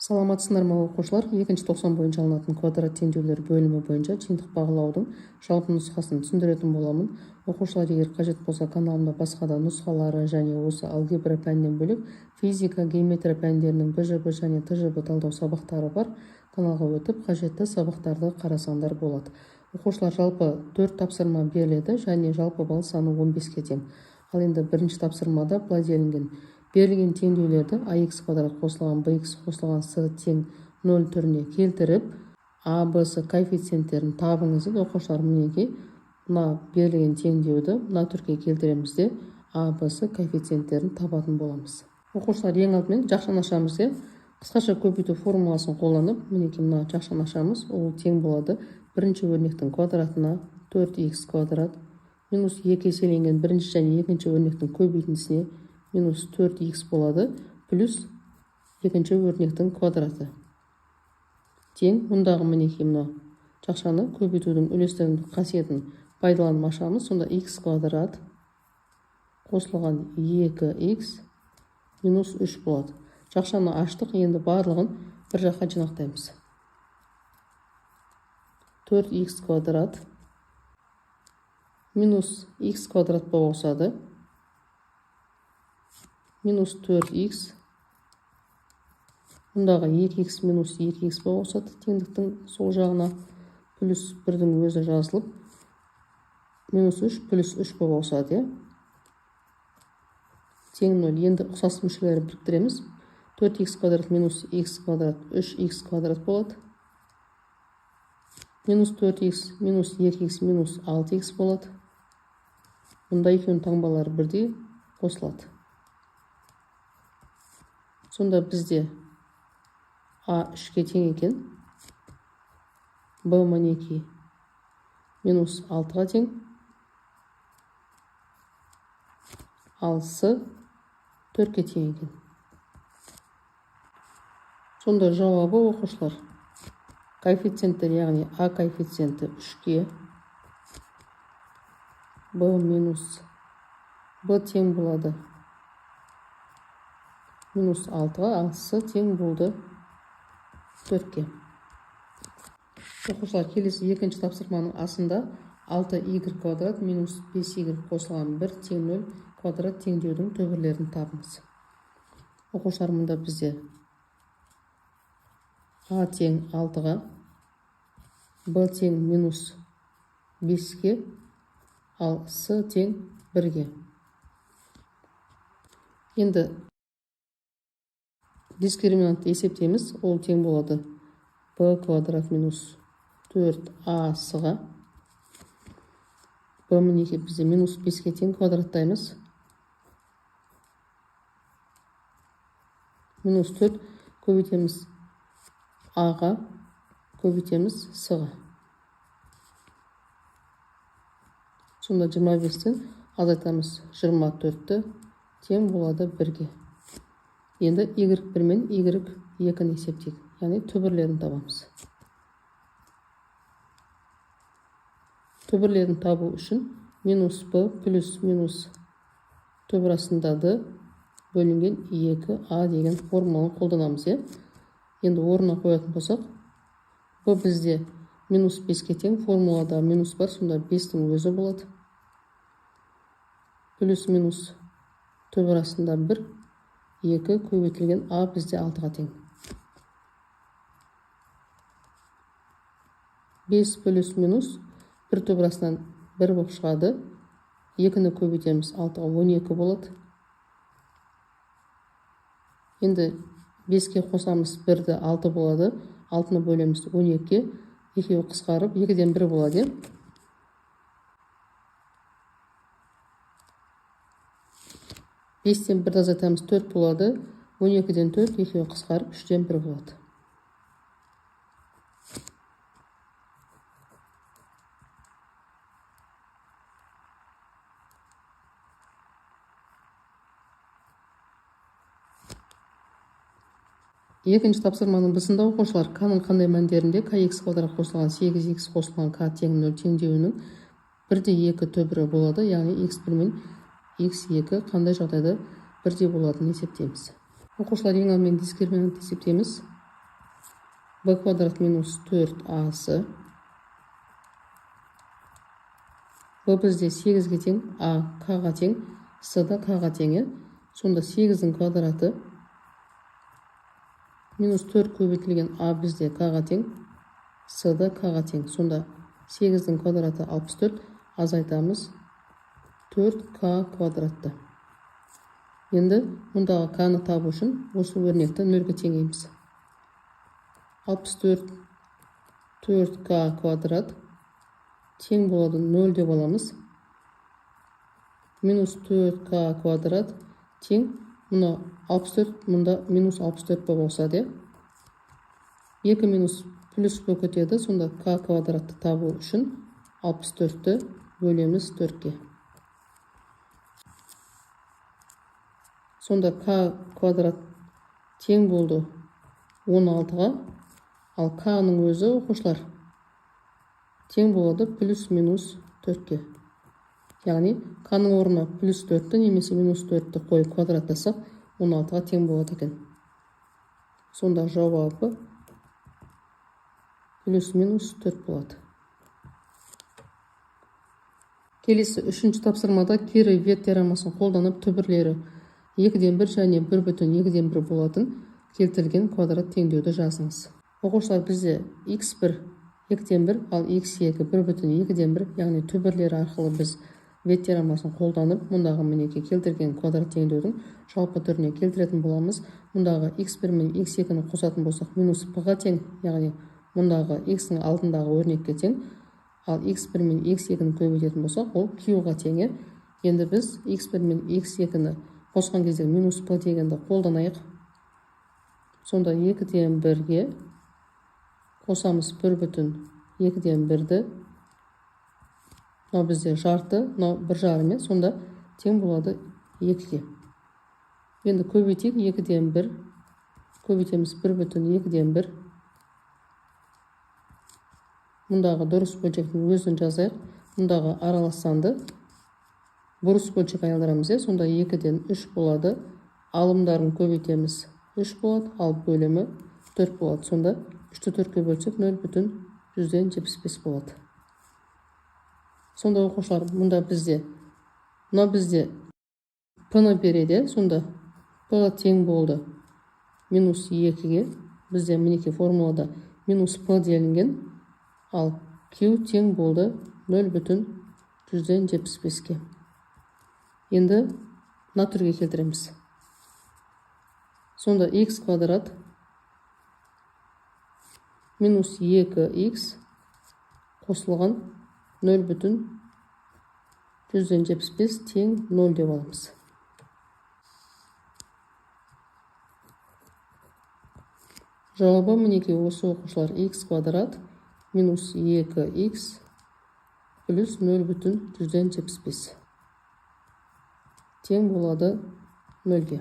Саламатсыздар ма оқушылар? Екінші тоқсан бойынша алынатын квадрат теңдеулер бөлімі бойынша жиынтық бағалаудың жалпы нұсқасын түсіндіретін боламын. Оқушылар егер қажет болса каналымда басқа да нұсқалары және осы алгебра пәнінен бөлек физика, геометрия пәндерінің БЖБ және ТЖБ талдау сабақтары бар. Каналға өтіп қажетті сабақтарды қарасаңдар болады. Оқушылар жалпы 4 тапсырма беріледі және жалпы балл саны 15-ке тең. Ал енді бірінші тапсырмада былай делінген: берілген теңдеулерді ax квадрат қосылған bx қосылған с тең 0 түріне келтіріп, a, b, с коэффициенттерін табыңыз дейді. Оқушылар мінекей мына берілген теңдеуді мына түрге келтіреміз де a, b, с коэффициенттерін табатын боламыз. Оқушылар ең алдымен жақшаны ашамыз де қысқаша көбейту формуласын қолданып, мінекей мына жақшаны ашамыз. Ол тең болады бірінші өрнектің квадратына 4х квадрат минус 2 еселенген бірінші және екінші өрнектің көбейтіндісіне минус 4х болады, плюс екінші өрнектің квадраты тең. Мұндағы мінекей мына жақшаны көбейтудің үлестерінің қасиетін пайдаланып ашамыз. Сонда х квадрат қосылған 2х минус 3 болады. Жақшаны аштық, енді барлығын бір жаққа жинақтаймыз. 4х квадрат минус х квадрат болып ауысады. Минус 4х, мұндағы 2х минус 2х болып ауысады теңдіктің сол жағына, плюс 1-дің өзі жазылып, минус 3 плюс 3 болып ауысады. Тең 0. Енді ұқсас мүшелерді біріктіреміз. 4х квадрат минус х квадрат 3х квадрат болады. Минус 4х минус 2х минус 6х болады. Мұнда екеуінің таңбалары бірдей қосылады. Сонда бізде a 3-ке тең екен, b мінекей минус 6-ға тең, ал с 4-ке тең екен. Сонда жауабы оқушылар коэффициенттер, яғни a коэффициенті 3-ке, b минус b тең болады минус 6-ға, ал с тең болды 4-ке. Оқушылар, келесі екінші тапсырманың астында 6y квадрат минус 5y қосылған 1 тең 0 квадрат теңдеудің түбірлерін табыңыз. Оқушылар, мұнда бізде a тең 6-ға, b тең минус 5-ке, ал с тең 1-ге. Енді дискриминантты есептейміз. Ол тең болады b квадрат минус 4a с-ға. b мінекей бізде минус 5-ке тең, квадраттаймыз. Минус 4 көбейтеміз a-ға, көбейтеміз с-ға. Сонда 25-тен азайтамыз 24-ті, тең болады 1-ге. Енді y1 мен y2-ні есептейік, яғни түбірлерін табамыз. Түбірлерін табу үшін минус b плюс минус түбір астында d бөлінген 2a деген формуланы қолданамыз. Енді орнына қоятын болсақ, b бізде минус 5-ке тең, формулада минус бар, сонда 5-тің өзі болады. Плюс минус түбір астында 1, 2 көбейтілген a бізде 6-ға тең. 5 плюс минус 1 түбір астынан 1 болып шығады. 2-ні көбейтеміз 6-ға, 12 болады. Енді 5-ке қосамыз 1-ді 6 болады. 6-ны бөлеміз 12-ке, 2-ге қысқарып 2-ден 1 болады. 5-тен 1-ді азайтамыз 4 болады. 12-ден 4, 2-ге қысқарып 3-ден 1 болады. Екінші тапсырманың бісінде оқушылар k-ның қандай мәндерінде kx квадрат қосылған 8x қосылған k тең 0 теңдеуінің 1/2 түбірі болады, яғни x1 мен x2 қандай жағдайда бірдей болатынын есептейміз. Оқушылар, ең алдымен дискриминантты есептейміз. b квадрат минус 4ac. b бізде 8-ге тең, a k-ға тең, c да k-ға тең. Сонда 8-дің квадраты минус 4 көбейтілген a бізде k-ға тең, c да k-ға тең. Сонда 8-дің квадраты 64, азайтамыз 4k квадратты. Енді мұндағы k-ны табу үшін осы өрнекті 0-ге теңейміз. 64 4k квадрат тең болады 0 деп аламыз. Минус 4k квадрат тең, мұна 64, мұнда минус 64 болса де. 2 минус плюс болып кетеді, сонда k квадратты табу үшін 64-ті бөлеміз 4-ке. Сонда k квадрат тең болды 16-ға, ал k-ның өзі оқушылар тең болады плюс минус 4-ке. Яғни k-ның орнына плюс 4-ті немесе минус 4-ті қойып квадраттасақ 16-ға тең болады екен. Сонда жауабы плюс минус 4 болады. Келесі үшінші тапсырмада кері вет теоремасын қолданып түбірлері 2-ден 1 және 1,2-ден 1 болатын келтірілген квадрат теңдеуді жазыңыз. Оқушылар, бізде x1 2-ден 1, ал x2 1,2-ден 1, яғни түбірлері арқылы біз вет теоремасын қолданып, мұндағы мінеке келтірген квадрат теңдеудің жалпы түріне келтіретін боламыз. Мұндағы x1 мен x2-ні қосатын болсақ минус p-ға тең, яғни мұндағы x-ның алдындағы өрнекке тең, ал x1 мен x2-ні көбейтетін болсақ, ол q-ға тең. Енді біз x1 мен x2-ні қосқан кезде минус p дегенді қолданайық. Сонда 2-ден 1-ге қосамыз 1,2-ден 1-ді. Мынау бізде жарты, мынау 1,5, сонда тең болады 2-ге. Енді көбейтейік, 2-ден 1 көбейтеміз 1,2-ден 1. Мұндағы дұрыс бөлшектің өзін жазайық. Мұндағы аралас санды бұрыс бөлшек айналдырамыз. Сонда 2-ден 3 болады. Алымдарын көбейтеміз 3 болады, ал бөлімі 4 болады. Сонда 3-ті 4-ке бөлсек 0,175 болады. Сонда оқушылар, мұнда бізде p-ны береді. Сонда p тең болды минус 2-ге. Бізде мінеке формулада минус p делінген, ал q тең болды 0,175-ке. Енді мына түрге келтіреміз. Сонда x квадрат минус 2x қосылған 0,175 тең 0 деп аламыз. Жауабы мінеке осы оқушылар, x квадрат минус 2x плюс 0,175 тең болады 0-ге.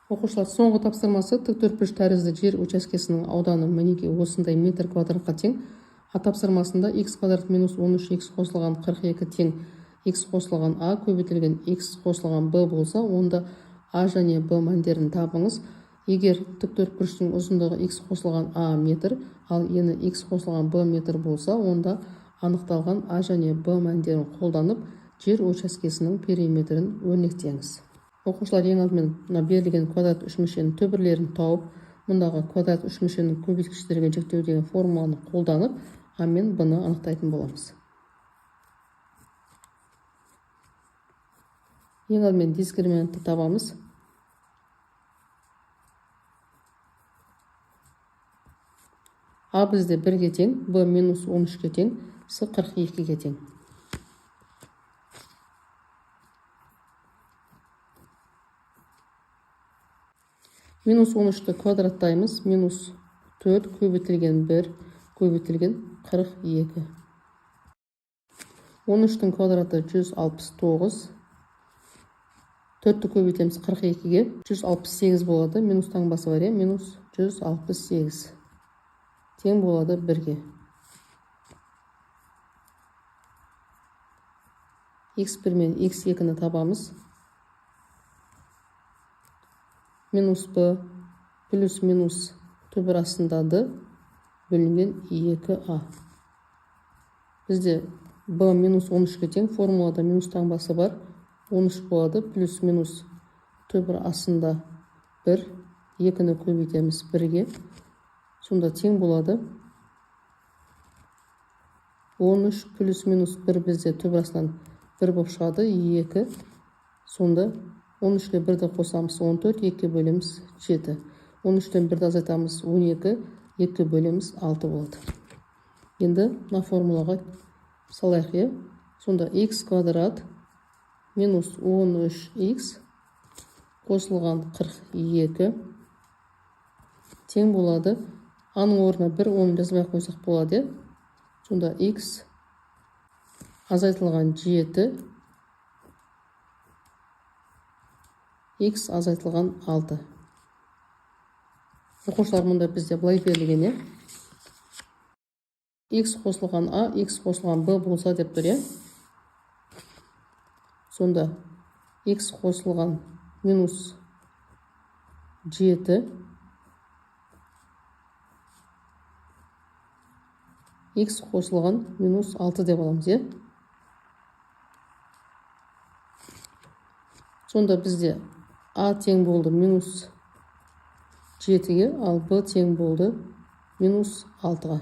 Оқушылар, соңғы тапсырмасы тіктөртбұрыш тәрізді жер учаскесінің ауданы мінеке осындай метр квадратқа тең. Тапсырмасында x квадрат минус 13x қосылған 42 тең x қосылған a көбейтілген x қосылған b болса, онда a және b мәндерін табыңыз. Егер тіктөртбұрыштың ұзындығы x қосылған a метр, ал ені x қосылған b метр болса, онда анықталған a және b мәндерін қолданып жер учаскесінің периметрін өрнектеңіз. Оқушылар, ең алдымен берілген квадрат үшмүшенің түбірлерін тауып, мұндағы квадрат үшмүшенің көбейткіштерге жіктеу деген формуланы қолданып, a мен b-ны анықтайтын боламыз. Ең алдымен дискриминантты табамыз. a бізде 1-ге тең, b минус 13-ге тең, c 42-ге тең. Минус 13-ті квадраттаймыз. Минус 4 көбейтілген 1 көбейтілген 42. 13-тің квадраты 169. 4-ті көбейтеміз 42-ге. 168 болады. Минус таңбасы бар, минус 168. Тең болады 1-ге. x1 мен x2-ні табамыз. Минус b плюс минус түбір астында d бөлінген 2a. Бізде b минус 13-ке тең, формулада минус таңбасы бар. 13 болады, плюс минус түбір астында 1, 2-ні көбейтеміз 1-ге. Сонда тең болады. 13 плюс минус 1 бізде түбір астынан 1 болып шығады, 2. Сонда 13-ке 1-ді қосамыз 14, 2-ке бөлеміз 7. 13-тен 1-ді азайтамыз 12, 2-ке бөлеміз 6 болады. Енді мына формулаға салайық. Сонда x квадрат минус 13x қосылған 42 тең болады. Аның орнына 1, 10 жазбай қойсақ болады. Сонда x азайтылған 7, x азайтылған 6. Оқушылар, мұнда бізде былай берілген. X қосылған a, x қосылған b болса деп тұр. Сонда x қосылған минус 7, x қосылған минус 6 деп аламыз. Сонда бізде a тең болды минус 7-ге, ал b тең болды минус 6-ға.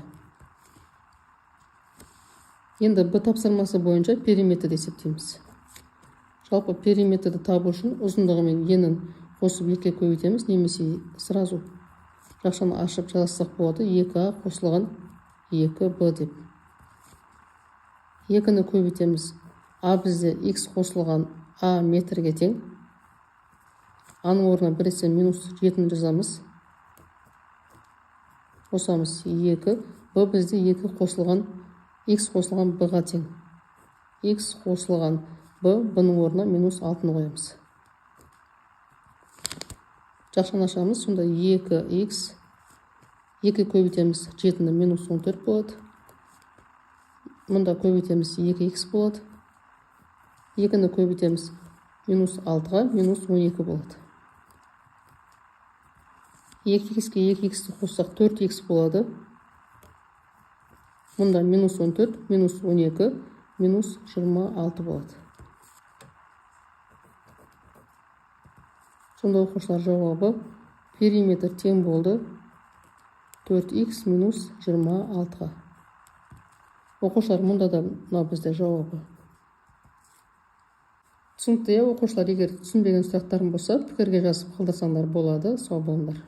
Енді b тапсырмасы бойынша периметрді есептейміз. Жалпы периметрді табу үшін ұзындығы мен енін қосып 2-ке көбейтеміз, немесе сразу жақшаны ашып жазсақ болады. 2a қосылған 2b деп. 2-ні көбейтеміз. a бізде x қосылған a метрге тең. Аның орнына 1 есе минус 7-ні жазамыз. Қосамыз 2. b бізде 2 қосылған x қосылған b-ға тең. x қосылған b, b-ның орнына минус 6-ны қоямыз. Жақшаны ашамыз. Сонда 2x, 2 көбейтеміз 7-ні минус 14 болады. Мұнда көбейтеміз 2x болады. 2-ні көбейтеміз минус 6-ға минус 12 болады. 2x-ке 2x-ті қоссақ 4x болады. Мұнда минус 14, минус 12, минус 26 болады. Сонда оқушылар, жауабы периметр тең болды 4x минус 26-ға. Оқушылар, мұнда да мына бізде жауабы. Түсінікті. Оқушылар, егер түсінбеген сұрақтарым болса, пікірге жазып қалдырсаңдар болады. Сау болыңдар.